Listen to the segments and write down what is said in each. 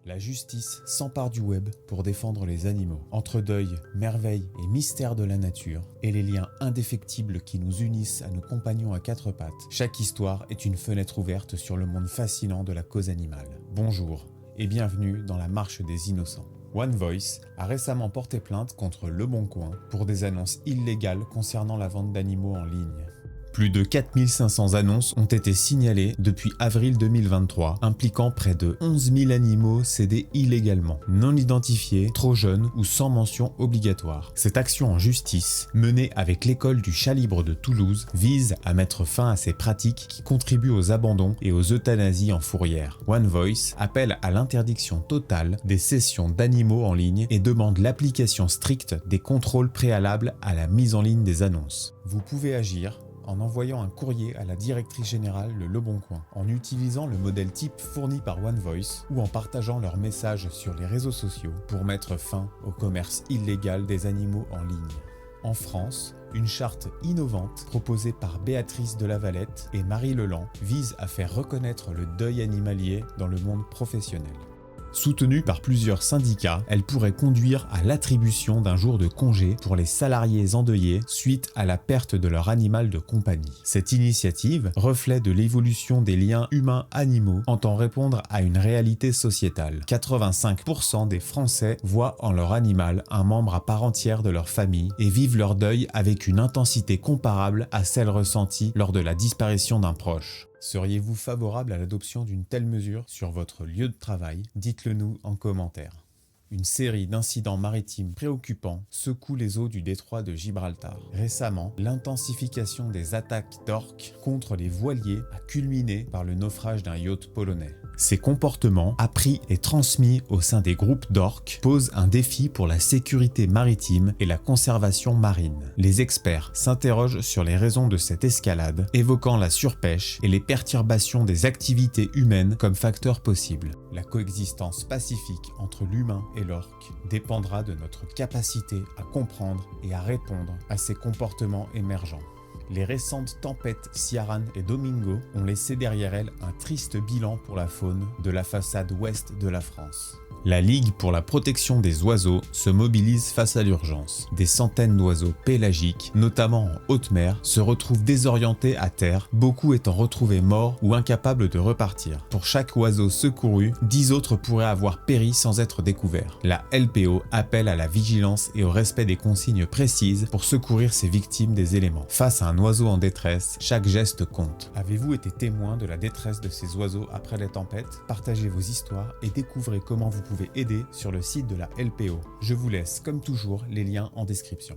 La justice s'empare du web pour défendre les animaux. Entre deuil, merveille et mystère de la nature, et les liens indéfectibles qui nous unissent à nos compagnons à quatre pattes, chaque histoire est une fenêtre ouverte sur le monde fascinant de la cause animale. Bonjour et bienvenue dans la marche des innocents. One Voice a récemment porté plainte contre Le Bon Coin pour des annonces illégales concernant la vente d'animaux en ligne. Plus de 4500 annonces ont été signalées depuis avril 2023, impliquant près de 11 000 animaux cédés illégalement, non identifiés, trop jeunes ou sans mention obligatoire. Cette action en justice, menée avec l'école du chat libre de Toulouse, vise à mettre fin à ces pratiques qui contribuent aux abandons et aux euthanasies en fourrière. One Voice appelle à l'interdiction totale des cessions d'animaux en ligne et demande l'application stricte des contrôles préalables à la mise en ligne des annonces. Vous pouvez agir en envoyant un courrier à la directrice générale de Le Bon Coin, en utilisant le modèle type fourni par One Voice ou en partageant leurs messages sur les réseaux sociaux pour mettre fin au commerce illégal des animaux en ligne. En France, une charte innovante proposée par Béatrice de la Valette et Marie Leland vise à faire reconnaître le deuil animalier dans le monde professionnel. Soutenue par plusieurs syndicats, elle pourrait conduire à l'attribution d'un jour de congé pour les salariés endeuillés suite à la perte de leur animal de compagnie. Cette initiative, reflet de l'évolution des liens humains-animaux, entend répondre à une réalité sociétale. 85% des Français voient en leur animal un membre à part entière de leur famille et vivent leur deuil avec une intensité comparable à celle ressentie lors de la disparition d'un proche. Seriez-vous favorable à l'adoption d'une telle mesure sur votre lieu de travail? Dites-le nous en commentaire. Une série d'incidents maritimes préoccupants secoue les eaux du détroit de Gibraltar. Récemment, l'intensification des attaques d'orques contre les voiliers a culminé par le naufrage d'un yacht polonais. Ces comportements, appris et transmis au sein des groupes d'orques, posent un défi pour la sécurité maritime et la conservation marine. Les experts s'interrogent sur les raisons de cette escalade, évoquant la surpêche et les perturbations des activités humaines comme facteurs possibles. La coexistence pacifique entre l'humain et l'orque dépendra de notre capacité à comprendre et à répondre à ces comportements émergents. Les récentes tempêtes Ciarán et Domingo ont laissé derrière elles un triste bilan pour la faune de la façade ouest de la France. La Ligue pour la protection des oiseaux se mobilise face à l'urgence. Des centaines d'oiseaux pélagiques, notamment en haute mer, se retrouvent désorientés à terre, beaucoup étant retrouvés morts ou incapables de repartir. Pour chaque oiseau secouru, 10 autres pourraient avoir péri sans être découverts. La LPO appelle à la vigilance et au respect des consignes précises pour secourir ces victimes des éléments. Face à un oiseau en détresse, chaque geste compte. Avez-vous été témoin de la détresse de ces oiseaux après les tempêtes? Partagez vos histoires et découvrez comment vous pouvez aider sur le site de la LPO. Je vous laisse comme toujours les liens en description.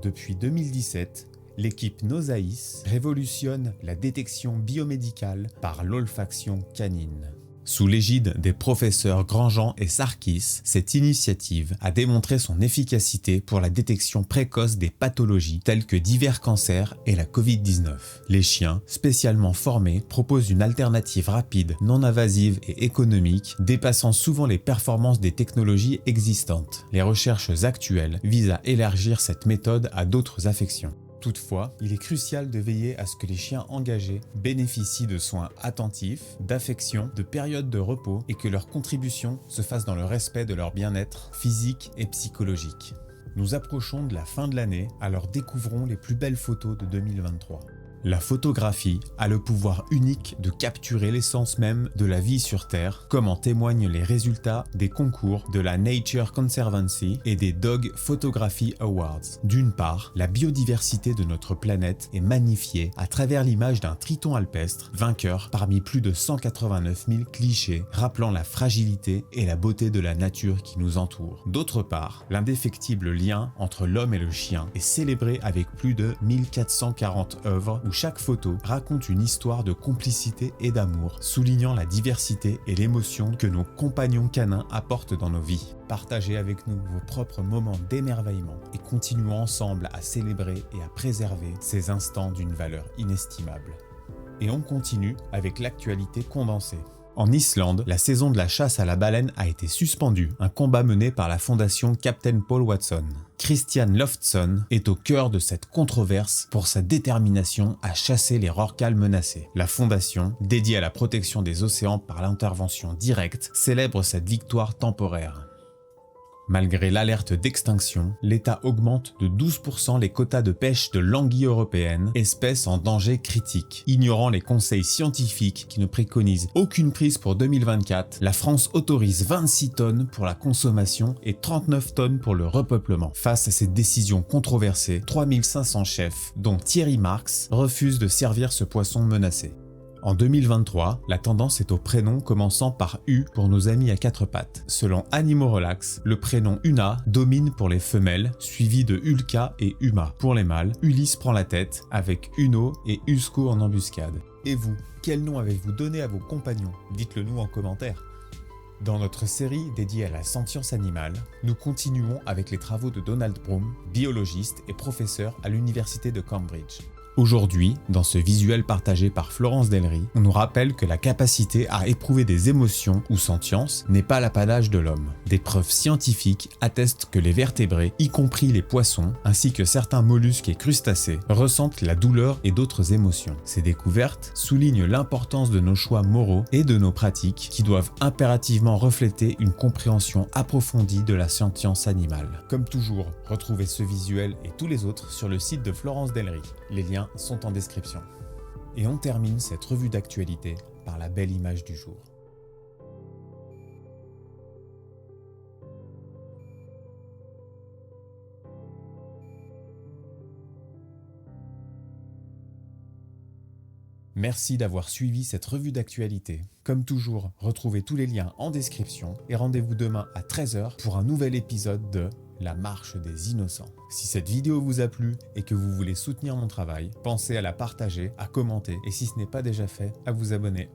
Depuis 2017, l'équipe Nosaïs révolutionne la détection biomédicale par l'olfaction canine. Sous l'égide des professeurs Grandjean et Sarkis, cette initiative a démontré son efficacité pour la détection précoce des pathologies telles que divers cancers et la Covid-19. Les chiens, spécialement formés, proposent une alternative rapide, non invasive et économique, dépassant souvent les performances des technologies existantes. Les recherches actuelles visent à élargir cette méthode à d'autres affections. Toutefois, il est crucial de veiller à ce que les chiens engagés bénéficient de soins attentifs, d'affection, de périodes de repos et que leur contribution se fasse dans le respect de leur bien-être physique et psychologique. Nous approchons de la fin de l'année, alors découvrons les plus belles photos de 2023. La photographie a le pouvoir unique de capturer l'essence même de la vie sur Terre, comme en témoignent les résultats des concours de la Nature Conservancy et des Dog Photography Awards. D'une part, la biodiversité de notre planète est magnifiée à travers l'image d'un triton alpestre, vainqueur parmi plus de 189 000 clichés, rappelant la fragilité et la beauté de la nature qui nous entoure. D'autre part, l'indéfectible lien entre l'homme et le chien est célébré avec plus de 1440 œuvres où chaque photo raconte une histoire de complicité et d'amour, soulignant la diversité et l'émotion que nos compagnons canins apportent dans nos vies. Partagez avec nous vos propres moments d'émerveillement et continuons ensemble à célébrer et à préserver ces instants d'une valeur inestimable. Et on continue avec l'actualité condensée. En Islande, la saison de la chasse à la baleine a été suspendue, un combat mené par la fondation Captain Paul Watson. Christian Loftsson est au cœur de cette controverse pour sa détermination à chasser les rorquals menacés. La fondation, dédiée à la protection des océans par l'intervention directe, célèbre cette victoire temporaire. Malgré l'alerte d'extinction, l'État augmente de 12% les quotas de pêche de l'anguille européenne, espèce en danger critique. Ignorant les conseils scientifiques qui ne préconisent aucune prise pour 2024, la France autorise 26 tonnes pour la consommation et 39 tonnes pour le repeuplement. Face à cette décision controversée, 3500 chefs, dont Thierry Marx, refusent de servir ce poisson menacé. En 2023, la tendance est au prénom commençant par U pour nos amis à quatre pattes. Selon Animaux Relax, le prénom Una domine pour les femelles, suivi de Ulka et Uma. Pour les mâles, Ulysse prend la tête, avec Uno et Usco en embuscade. Et vous, quel nom avez-vous donné à vos compagnons? Dites-le nous en commentaire. Dans notre série dédiée à la sentience animale, nous continuons avec les travaux de Donald Broom, biologiste et professeur à l'université de Cambridge. Aujourd'hui, dans ce visuel partagé par Florence Delry, on nous rappelle que la capacité à éprouver des émotions ou sentience n'est pas l'apanage de l'homme. Des preuves scientifiques attestent que les vertébrés, y compris les poissons, ainsi que certains mollusques et crustacés, ressentent la douleur et d'autres émotions. Ces découvertes soulignent l'importance de nos choix moraux et de nos pratiques qui doivent impérativement refléter une compréhension approfondie de la sentience animale. Comme toujours, retrouvez ce visuel et tous les autres sur le site de Florence Delry. Les liens sont en description. Et on termine cette revue d'actualité par la belle image du jour. Merci d'avoir suivi cette revue d'actualité. Comme toujours, retrouvez tous les liens en description et rendez-vous demain à 13 h pour un nouvel épisode de La Marche des Innocents. Si cette vidéo vous a plu et que vous voulez soutenir mon travail, pensez à la partager, à commenter et si ce n'est pas déjà fait, à vous abonner.